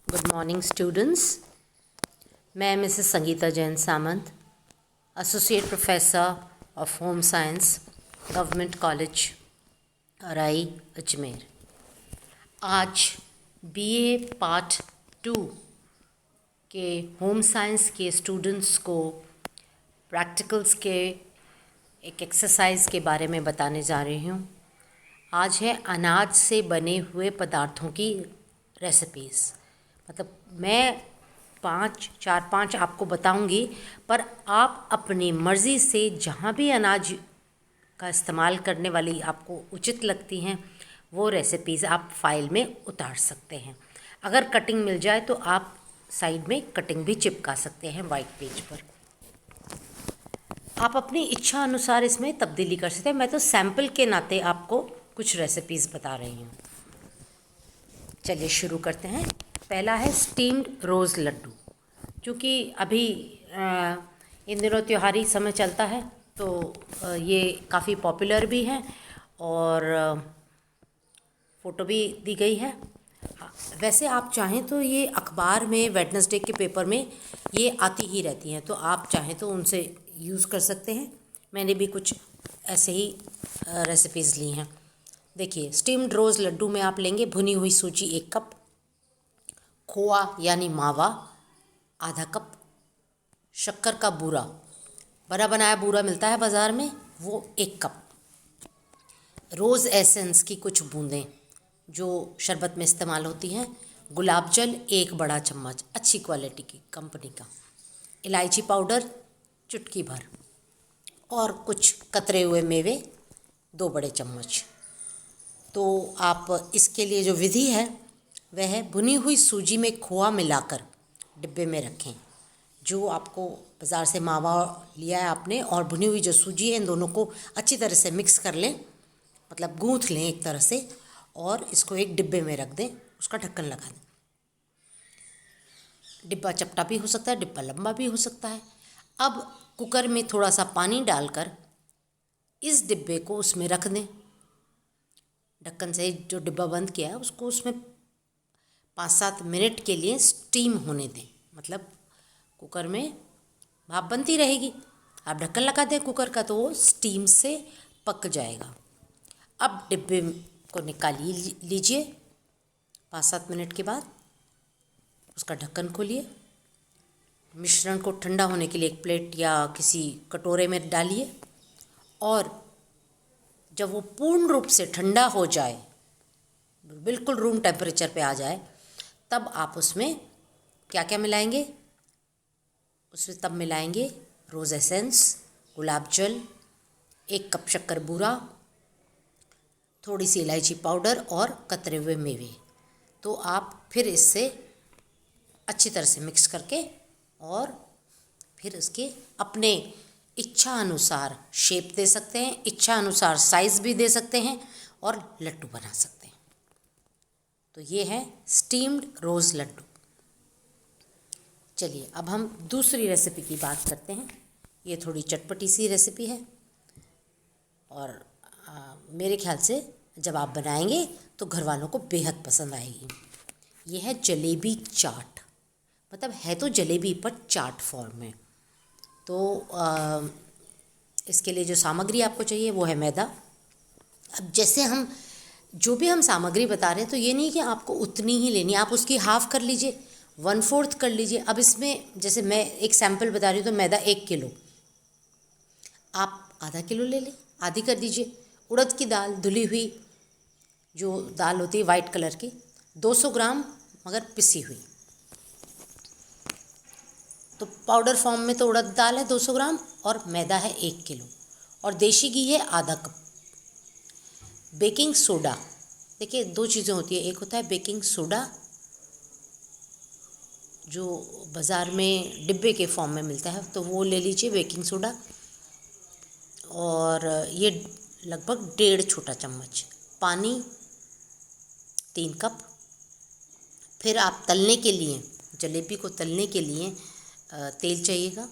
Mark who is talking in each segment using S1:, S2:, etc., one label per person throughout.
S1: Good morning students. मैं Mrs Sangeeta Jain Samant, associate professor of home science, government college Arai Ajmer. आज BA part 2 के home science के students को practicals के एक एक्सरसाइज के बारे में बताने जा रही हूँ। आज है अनाज से बने हुए पदार्थों की रेसिपीज़। मतलब मैं 4-5 आपको बताऊंगी, पर आप अपनी मर्ज़ी से जहाँ भी अनाज का इस्तेमाल करने वाली आपको उचित लगती हैं वो रेसिपीज़ आप फाइल में उतार सकते हैं। अगर कटिंग मिल जाए तो आप साइड में कटिंग भी चिपका सकते हैं वाइट पेज पर। आप अपनी इच्छा अनुसार इसमें तब्दीली कर सकते हैं। मैं तो सैम्पल के नाते आपको कुछ रेसिपीज़ बता रही हूँ। चलिए शुरू करते हैं। पहला है स्टीम्ड रोज़ लड्डू। क्योंकि अभी इन दिनों त्योहारी समय चलता है तो ये काफ़ी पॉपुलर भी है और फ़ोटो भी दी गई है। वैसे आप चाहें तो ये अखबार में वेडनेसडे के पेपर में ये आती ही रहती हैं, तो आप चाहें तो उनसे यूज़ कर सकते हैं। मैंने भी कुछ ऐसे ही रेसिपीज़ ली हैं। देखिए, स्टीम्ड रोज़ लड्डू में आप लेंगे भुनी हुई सूजी 1 कप, खोआ यानी मावा आधा कप, शक्कर का बूरा, बना बनाया बूरा मिलता है बाज़ार में, वो 1 कप, रोज़ एसेंस की कुछ बूंदें जो शरबत में इस्तेमाल होती हैं, गुलाब जल 1 बड़ा चम्मच अच्छी क्वालिटी की कंपनी का, इलायची पाउडर चुटकी भर और कुछ कतरे हुए मेवे 2 बड़े चम्मच। तो आप इसके लिए जो विधि है वह है भुनी हुई सूजी में खोआ मिलाकर डिब्बे में रखें। जो आपको बाज़ार से मावा लिया है आपने और भुनी हुई जो सूजी है, इन दोनों को अच्छी तरह से मिक्स कर लें, मतलब गूँथ लें एक तरह से, और इसको एक डिब्बे में रख दें, उसका ढक्कन लगा दें। डिब्बा चपटा भी हो सकता है, डिब्बा लंबा भी हो सकता है। अब कुकर में थोड़ा सा पानी डालकर इस डिब्बे को उसमें रख दें। ढक्कन से जो डिब्बा बंद किया है उसको उसमें 5-7 मिनट के लिए स्टीम होने दें। मतलब कुकर में भाप बनती रहेगी, आप ढक्कन लगा दें कुकर का तो वो स्टीम से पक जाएगा। अब डिब्बे को निकाल लीजिए। 5-7 मिनट के बाद उसका ढक्कन खोलिए, मिश्रण को ठंडा होने के लिए एक प्लेट या किसी कटोरे में डालिए, और जब वो पूर्ण रूप से ठंडा हो जाए, बिल्कुल रूम टेम्परेचर पे आ जाए, तब आप उसमें क्या क्या मिलाएंगे? उसमें तब मिलाएंगे रोज़ एसेंस, गुलाब जल, 1 कप शक्कर बूरा, थोड़ी सी इलायची पाउडर और कतरे हुए मेवे। तो आप फिर इससे अच्छी तरह से मिक्स करके और फिर इसके अपने इच्छा अनुसार शेप दे सकते हैं, इच्छा अनुसार साइज़ भी दे सकते हैं और लड्डू बना सकते हैं। तो ये है स्टीम्ड रोज़ लड्डू। चलिए अब हम दूसरी रेसिपी की बात करते हैं। ये थोड़ी चटपटी सी रेसिपी है और मेरे ख्याल से जब आप बनाएंगे तो घर वालों को बेहद पसंद आएगी। ये है जलेबी चाट। मतलब है तो जलेबी पर चाट फॉर्म में। तो इसके लिए जो सामग्री आपको चाहिए वो है मैदा। अब जैसे हम जो भी हम सामग्री बता रहे हैं तो ये नहीं कि आपको उतनी ही लेनी, आप उसकी हाफ़ कर लीजिए, 1/4 कर लीजिए। अब इसमें जैसे मैं एक सैम्पल बता रही हूँ तो मैदा 1 किलो, आप आधा किलो ले लें, आधी कर दीजिए। उड़द की दाल धुली हुई जो दाल होती है वाइट कलर की, 200 ग्राम मगर पिसी हुई। तो पाउडर फॉर्म में तो उड़द दाल है 200 ग्राम और मैदा है 1 किलो और देशी घी है आधा कप। बेकिंग सोडा, देखिए 2 चीज़ें होती है, एक होता है बेकिंग सोडा जो बाज़ार में डिब्बे के फॉर्म में मिलता है, तो वो ले लीजिए बेकिंग सोडा, और ये लगभग 1.5 छोटा चम्मच। पानी 3 कप। फिर आप तलने के लिए, जलेबी को तलने के लिए तेल चाहिएगा,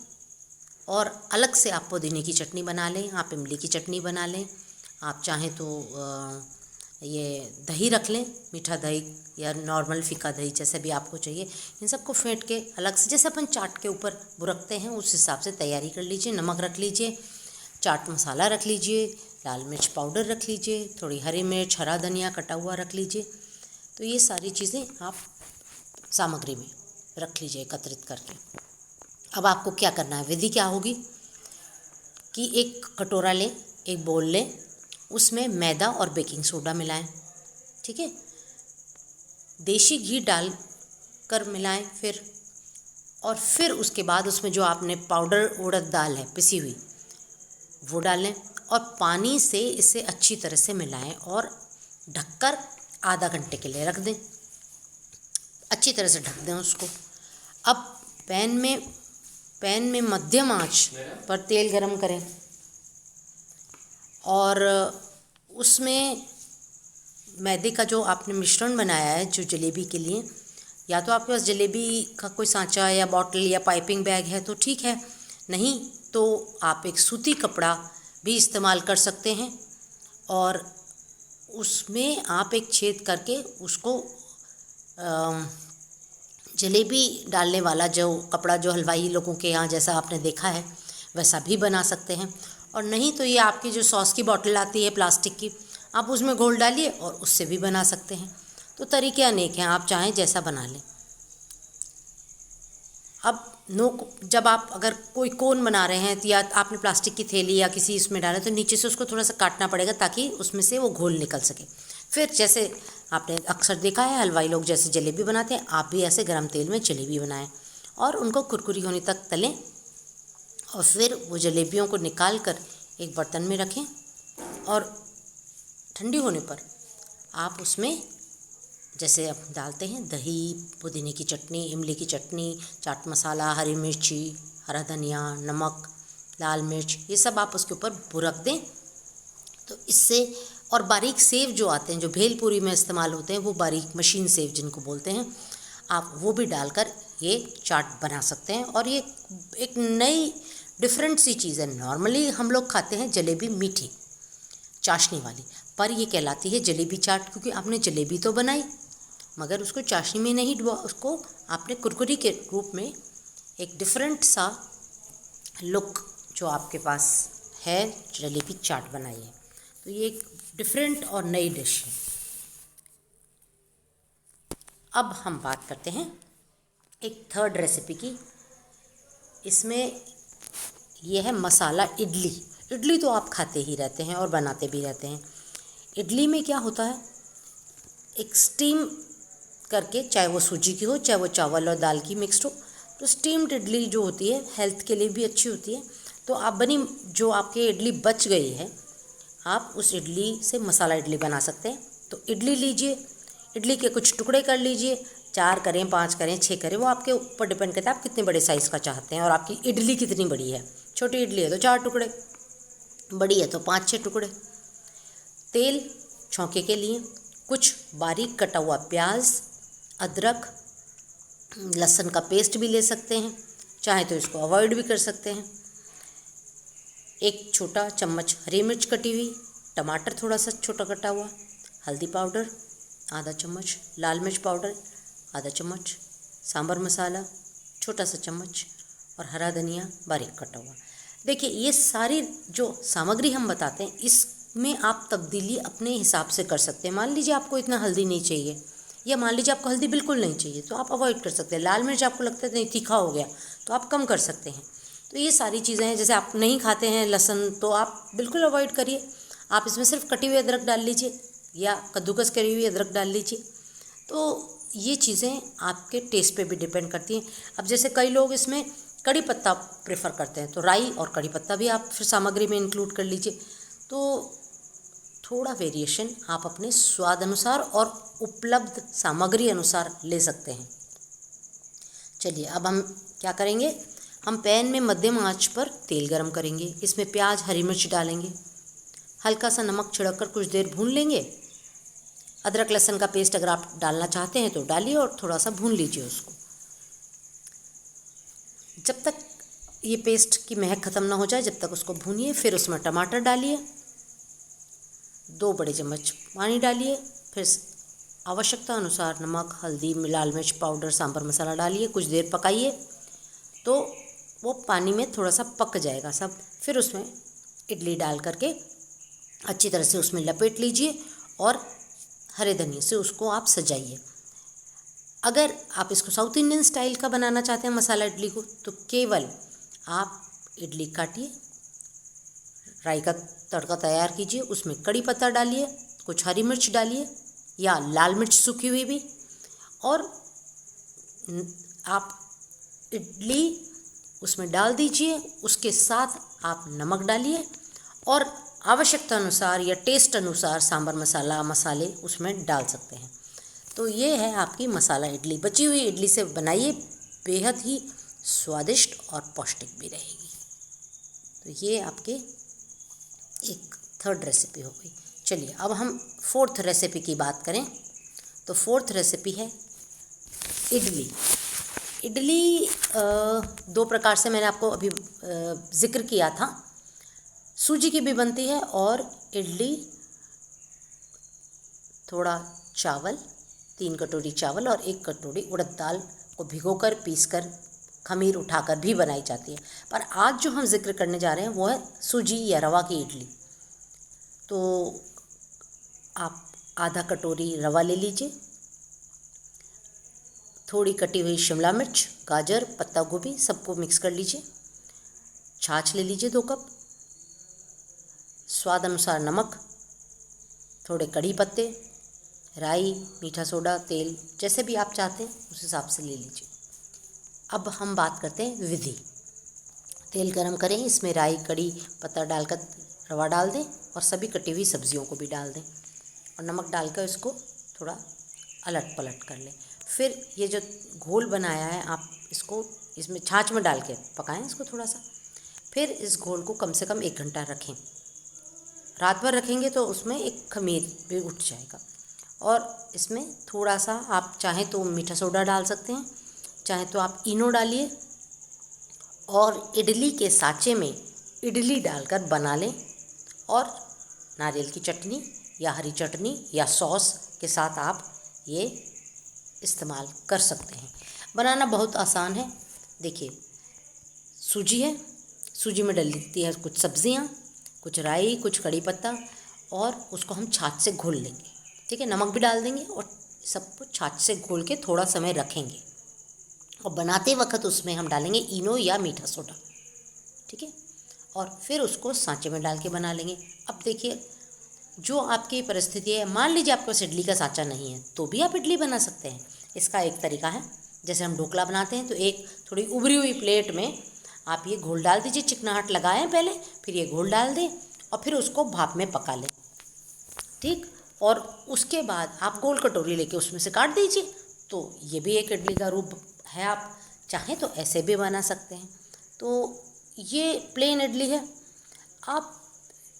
S1: और अलग से आप पुदीने की चटनी बना लें, आप इमली की चटनी बना लें, आप चाहें तो ये दही रख लें, मीठा दही या नॉर्मल फीका दही जैसे भी आपको चाहिए। इन सबको फेंट के अलग से जैसे अपन चाट के ऊपर बुरकते हैं उस हिसाब से तैयारी कर लीजिए। नमक रख लीजिए, चाट मसाला रख लीजिए, लाल मिर्च पाउडर रख लीजिए, थोड़ी हरी मिर्च, हरा धनिया कटा हुआ रख लीजिए। तो ये सारी चीज़ें आप सामग्री में रख लीजिए एकत्रित करके। अब आपको क्या करना है, विधि क्या होगी कि एक कटोरा लें, एक बोल लें, उसमें मैदा और बेकिंग सोडा मिलाएं, ठीक है। देशी घी डाल कर मिलाएं फिर उसके बाद उसमें जो आपने पाउडर उड़द दाल है पिसी हुई वो डालें और पानी से इसे अच्छी तरह से मिलाएं और ढककर आधा घंटे के लिए रख दें। अच्छी तरह से ढक दें उसको। अब पैन में मध्यम आंच पर तेल गरम करें और उसमें मैदे का जो आपने मिश्रण बनाया है जो जलेबी के लिए, या तो आपके पास जलेबी का कोई सांचा या बॉटल या पाइपिंग बैग है तो ठीक है, नहीं तो आप एक सूती कपड़ा भी इस्तेमाल कर सकते हैं और उसमें आप एक छेद करके उसको जलेबी डालने वाला जो कपड़ा जो हलवाई लोगों के यहाँ जैसा आपने देखा है वैसा भी बना सकते हैं। और नहीं तो ये आपकी जो सॉस की बॉटल आती है प्लास्टिक की, आप उसमें घोल डालिए और उससे भी बना सकते हैं। तो तरीके अनेक हैं, आप चाहें जैसा बना लें। अब जब आप अगर कोई कोन बना रहे हैं या आपने प्लास्टिक की थैली या किसी इसमें डाला तो नीचे से उसको थोड़ा सा काटना पड़ेगा ताकि उसमें से वो घोल निकल सके। फिर जैसे आपने अक्सर देखा है हलवाई लोग जैसे जलेबी बनाते हैं, आप भी ऐसे गरम तेल में जलेबी बनाएं और उनको कुरकुरी होने तक तलें और फिर वो जलेबियों को निकाल कर एक बर्तन में रखें और ठंडी होने पर आप उसमें जैसे आप डालते हैं दही, पुदीने की चटनी, इमली की चटनी, चाट मसाला, हरी मिर्ची, हरा धनिया, नमक, लाल मिर्च, ये सब आप उसके ऊपर बुरक दें। तो इससे और बारीक सेव जो आते हैं जो भेलपूरी में इस्तेमाल होते हैं वो बारीक मशीन सेव जिनको बोलते हैं, आप वो भी डालकर ये चाट बना सकते हैं। और ये एक नई डिफरेंट सी चीज़ है। नॉर्मली हम लोग खाते हैं जलेबी मीठी चाशनी वाली, पर ये कहलाती है जलेबी चाट क्योंकि आपने जलेबी तो बनाई मगर उसको चाशनी में नहीं डुबा, उसको आपने कुरकुरी के रूप में एक डिफरेंट सा लुक जो आपके पास है जलेबी चाट बनाई है। तो ये एक डिफरेंट और नई डिश है। अब हम बात करते हैं एक थर्ड रेसिपी की। इसमें यह है मसाला इडली। इडली तो आप खाते ही रहते हैं और बनाते भी रहते हैं। इडली में क्या होता है, एक स्टीम करके, चाहे वो सूजी की हो चाहे वो चावल और दाल की मिक्स्ड हो, तो स्टीम्ड इडली जो होती है हेल्थ के लिए भी अच्छी होती है। तो आप जो आपके इडली बच गई है आप उस इडली से मसाला इडली बना सकते हैं। तो इडली लीजिए, इडली के कुछ टुकड़े कर लीजिए, 4 करें, 5 करें, 6 करें, वो आपके ऊपर डिपेंड करता है आप कितने बड़े साइज़ का चाहते हैं और आपकी इडली कितनी बड़ी है। छोटी इडली है तो 4 टुकड़े, बड़ी है तो 5-6 टुकड़े। तेल छौंके के लिए, कुछ बारीक कटा हुआ प्याज, अदरक, लहसुन का पेस्ट भी ले सकते हैं, चाहे तो इसको अवॉइड भी कर सकते हैं। एक छोटा चम्मच हरी मिर्च कटी हुई, टमाटर थोड़ा सा छोटा कटा हुआ, हल्दी पाउडर आधा चम्मच, लाल मिर्च पाउडर आधा चम्मच, सांभर मसाला छोटा सा चम्मच और हरा धनिया बारीक कटा हुआ। देखिए ये सारी जो सामग्री हम बताते हैं इसमें आप तब्दीली अपने हिसाब से कर सकते हैं। मान लीजिए आपको इतना हल्दी नहीं चाहिए या मान लीजिए आपको हल्दी बिल्कुल नहीं चाहिए तो आप अवॉइड कर सकते हैं। लाल मिर्च आपको लगता है नहीं तीखा हो गया तो आप कम कर सकते हैं। तो ये सारी चीज़ें हैं। जैसे आप नहीं खाते हैं लहसुन तो आप बिल्कुल अवॉइड करिए, आप इसमें सिर्फ कटी हुई अदरक डाल लीजिए या कद्दूकस करी हुई अदरक डाल लीजिए। तो ये चीज़ें आपके टेस्ट पे भी डिपेंड करती हैं। अब जैसे कई लोग इसमें कड़ी पत्ता प्रेफर करते हैं तो राई और कड़ी पत्ता भी आप फिर सामग्री में इंक्लूड कर लीजिए। तो थोड़ा वेरिएशन आप अपने स्वाद अनुसार और उपलब्ध सामग्री अनुसार ले सकते हैं। चलिए अब हम क्या करेंगे, हम पैन में मध्यम आंच पर तेल गरम करेंगे, इसमें प्याज हरी मिर्च डालेंगे, हल्का सा नमक छिड़क कर कुछ देर भून लेंगे। अदरक लहसुन का पेस्ट अगर आप डालना चाहते हैं तो डालिए और थोड़ा सा भून लीजिए उसको। जब तक ये पेस्ट की महक ख़त्म ना हो जाए जब तक उसको भूनिए। फिर उसमें टमाटर डालिए, 2 बड़े चम्मच पानी डालिए। फिर आवश्यकता अनुसार नमक, हल्दी, लाल मिर्च पाउडर, सांभर मसाला डालिए। कुछ देर पकाइए तो वो पानी में थोड़ा सा पक जाएगा सब। फिर उसमें इडली डाल करके अच्छी तरह से उसमें लपेट लीजिए और हरे धनिए से उसको आप सजाइए। अगर आप इसको साउथ इंडियन स्टाइल का बनाना चाहते हैं मसाला इडली को, तो केवल आप इडली काटिए, राई का तड़का तैयार कीजिए, उसमें कड़ी पत्ता डालिए, कुछ हरी मिर्च डालिए या लाल मिर्च सूखी हुई भी, और आप इडली उसमें डाल दीजिए। उसके साथ आप नमक डालिए और आवश्यकता अनुसार या टेस्ट अनुसार सांभर मसाला मसाले उसमें डाल सकते हैं। तो ये है आपकी मसाला इडली। बची हुई इडली से बनाइए, बेहद ही स्वादिष्ट और पौष्टिक भी रहेगी। तो ये आपके एक 3rd रेसिपी हो गई। चलिए अब हम 4th रेसिपी की बात करें तो 4th रेसिपी है इडली। इडली 2 प्रकार से मैंने आपको अभी जिक्र किया था। सूजी की भी बनती है और इडली थोड़ा चावल, 3 कटोरी चावल और 1 कटोरी उड़द दाल को भिगोकर पीसकर खमीर उठाकर भी बनाई जाती है। पर आज जो हम जिक्र करने जा रहे हैं वो है सूजी या रवा की इडली। तो आप आधा कटोरी रवा ले लीजिए, थोड़ी कटी हुई शिमला मिर्च, गाजर, पत्ता गोभी सबको मिक्स कर लीजिए। छाछ ले लीजिए 2 कप, स्वाद अनुसार नमक, थोड़े कड़ी पत्ते, राई, मीठा सोडा, तेल, जैसे भी आप चाहते हैं उस हिसाब से ले लीजिए। अब हम बात करते हैं विधि। तेल गरम करें, इसमें राई, कड़ी पत्ता डालकर रवा डाल दें और सभी कटी हुई सब्जियों को भी डाल दें और नमक डालकर इसको थोड़ा अलट पलट कर लें। फिर ये जो घोल बनाया है आप इसको इसमें छाछ में डाल के पकाएं इसको थोड़ा सा। फिर इस घोल को कम से कम 1 घंटा रखें। रात भर रखेंगे तो उसमें एक खमीर भी उठ जाएगा। और इसमें थोड़ा सा आप चाहें तो मीठा सोडा डाल सकते हैं, चाहे तो आप इनो डालिए और इडली के साँचे में इडली डालकर बना लें और नारियल की चटनी या हरी चटनी या सॉस के साथ आप ये इस्तेमाल कर सकते हैं। बनाना बहुत आसान है। देखिए, सूजी है, सूजी में डलती है कुछ सब्जियां, कुछ राई, कुछ कड़ी पत्ता और उसको हम छाछ से घोल लेंगे। ठीक है, नमक भी डाल देंगे और सबको छाछ से घोल के थोड़ा समय रखेंगे और बनाते वक्त उसमें हम डालेंगे इनो या मीठा सोडा। ठीक है, और फिर उसको सांचे में डाल के बना लेंगे। अब देखिए, जो आपकी परिस्थिति है, मान लीजिए आपके पास इडली का सांचा नहीं है तो भी आप इडली बना सकते हैं। इसका एक तरीका है, जैसे हम ढोकला बनाते हैं तो एक थोड़ी उभरी हुई प्लेट में आप ये घोल डाल दीजिए, चिकनाहट लगाएं पहले, फिर ये घोल डाल दें और फिर उसको भाप में पका लें। ठीक, और उसके बाद आप गोल कटोरी लेके उसमें से काट दीजिए। तो ये भी एक इडली का रूप है। आप चाहें तो ऐसे भी बना सकते हैं। तो ये प्लेन इडली है। आप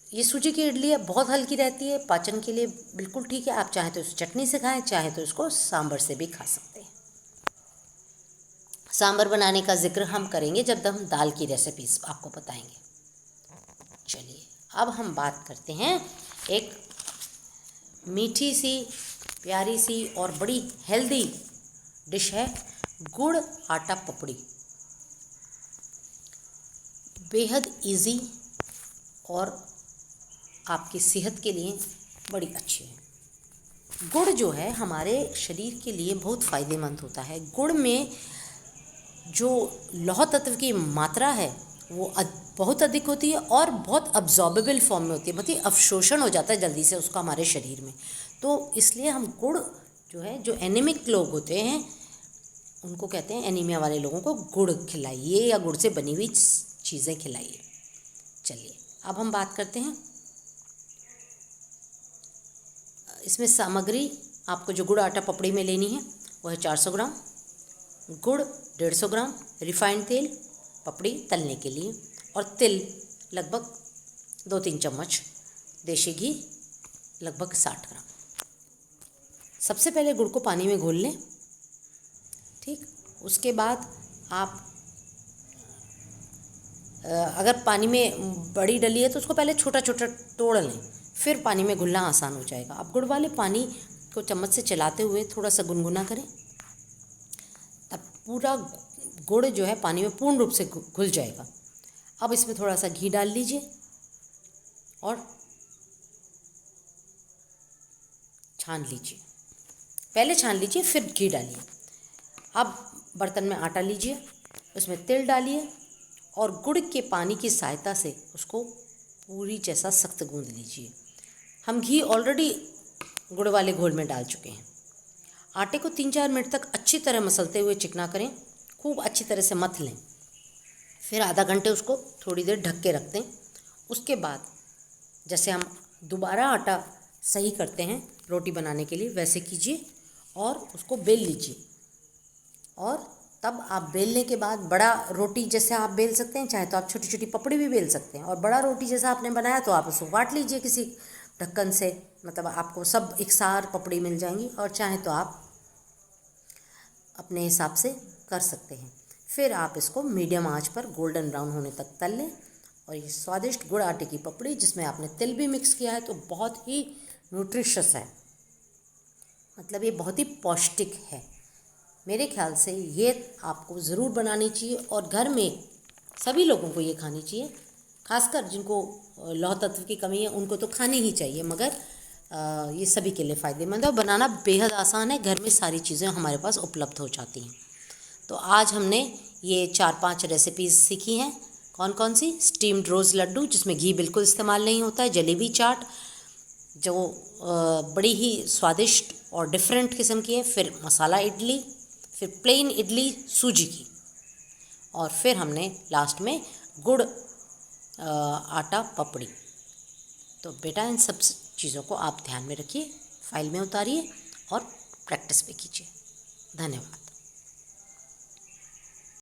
S1: ये सूजी की इडली है, बहुत हल्की रहती है, पाचन के लिए बिल्कुल ठीक है। आप चाहें तो इस चटनी से खाएं, चाहे तो इसको सांभर से भी खा सकते हैं। सांभर बनाने का जिक्र हम करेंगे जब हम दाल की रेसिपीज आपको बताएंगे। चलिए अब हम बात करते हैं एक मीठी सी, प्यारी सी और बड़ी हेल्दी डिश है गुड़ आटा पपड़ी। बेहद इजी और आपकी सेहत के लिए बड़ी अच्छी है। गुड़ जो है हमारे शरीर के लिए बहुत फ़ायदेमंद होता है। गुड़ में जो लौह तत्व की मात्रा है वो बहुत अधिक होती है और बहुत अब्जॉर्बेबल फॉर्म में होती है, मतलब अवशोषण हो जाता है जल्दी से उसका हमारे शरीर में। तो इसलिए हम गुड़ जो है, जो एनीमिक लोग होते हैं उनको कहते हैं, एनीमिया वाले लोगों को गुड़ खिलाइए या गुड़ से बनी हुई चीज़ें खिलाइए। चलिए अब हम बात करते हैं इसमें सामग्री। आपको जो गुड़ आटा पपड़ी में लेनी है वो है 400 ग्राम गुड़, 150 ग्राम रिफाइंड तेल पपड़ी तलने के लिए, और तिल लगभग 2-3 चम्मच, देशी घी लगभग 60 ग्राम। सबसे पहले गुड़ को पानी में घोल लें। ठीक, उसके बाद आप अगर पानी में बड़ी डली है तो उसको पहले छोटा छोटा तोड़ लें, फिर पानी में घुलना आसान हो जाएगा। अब गुड़ वाले पानी को चम्मच से चलाते हुए थोड़ा सा गुनगुना करें, तब पूरा गुड़ जो है पानी में पूर्ण रूप से घुल जाएगा। अब इसमें थोड़ा सा घी डाल लीजिए और छान लीजिए। पहले छान लीजिए फिर घी डालिए। अब बर्तन में आटा लीजिए, उसमें तिल डालिए और गुड़ के पानी की सहायता से उसको पूरी जैसा सख्त गूंद लीजिए। हम घी ऑलरेडी गुड़ वाले घोल में डाल चुके हैं। आटे को 3-4 मिनट तक अच्छी तरह मसलते हुए चिकना करें, खूब अच्छी तरह से मथ लें। फिर आधा घंटे उसको थोड़ी देर ढक के रख दें। उसके बाद जैसे हम दोबारा आटा सही करते हैं रोटी बनाने के लिए, वैसे कीजिए और उसको बेल लीजिए। और तब आप बेलने के बाद बड़ा रोटी जैसे आप बेल सकते हैं, चाहे तो आप छोटी छोटी पपड़ी भी बेल सकते हैं। और बड़ा रोटी जैसा आपने बनाया तो आप उसको काट लीजिए किसी ढक्कन से, मतलब आपको सब एकसार पपड़ी मिल जाएंगी। और चाहे तो आप अपने हिसाब से कर सकते हैं। फिर आप इसको मीडियम आंच पर गोल्डन ब्राउन होने तक तल लें। और ये स्वादिष्ट गुड़ आटे की पपड़ी जिसमें आपने तिल भी मिक्स किया है तो बहुत ही न्यूट्रिशियस है, मतलब ये बहुत ही पौष्टिक है। मेरे ख्याल से ये आपको ज़रूर बनानी चाहिए और घर में सभी लोगों को ये खानी चाहिए। खासकर जिनको लौह तत्व की कमी है उनको तो खानी ही चाहिए, मगर ये सभी के लिए फ़ायदेमंद है और बनाना बेहद आसान है। घर में सारी चीज़ें हमारे पास उपलब्ध हो जाती हैं। तो आज हमने ये 4-5 रेसिपीज़ सीखी हैं। कौन कौन सी? स्टीम्ड रोज़ लड्डू जिसमें घी बिल्कुल इस्तेमाल नहीं होता है, जलेबी चाट जो बड़ी ही स्वादिष्ट और डिफरेंट किस्म की है, फिर मसाला इडली, फिर प्लेन इडली सूजी की, और फिर हमने लास्ट में गुड़ आटा पपड़ी। तो बेटा इन सब चीज़ों को आप ध्यान में रखिए, फाइल में उतारिए और प्रैक्टिस भी कीजिए। धन्यवाद।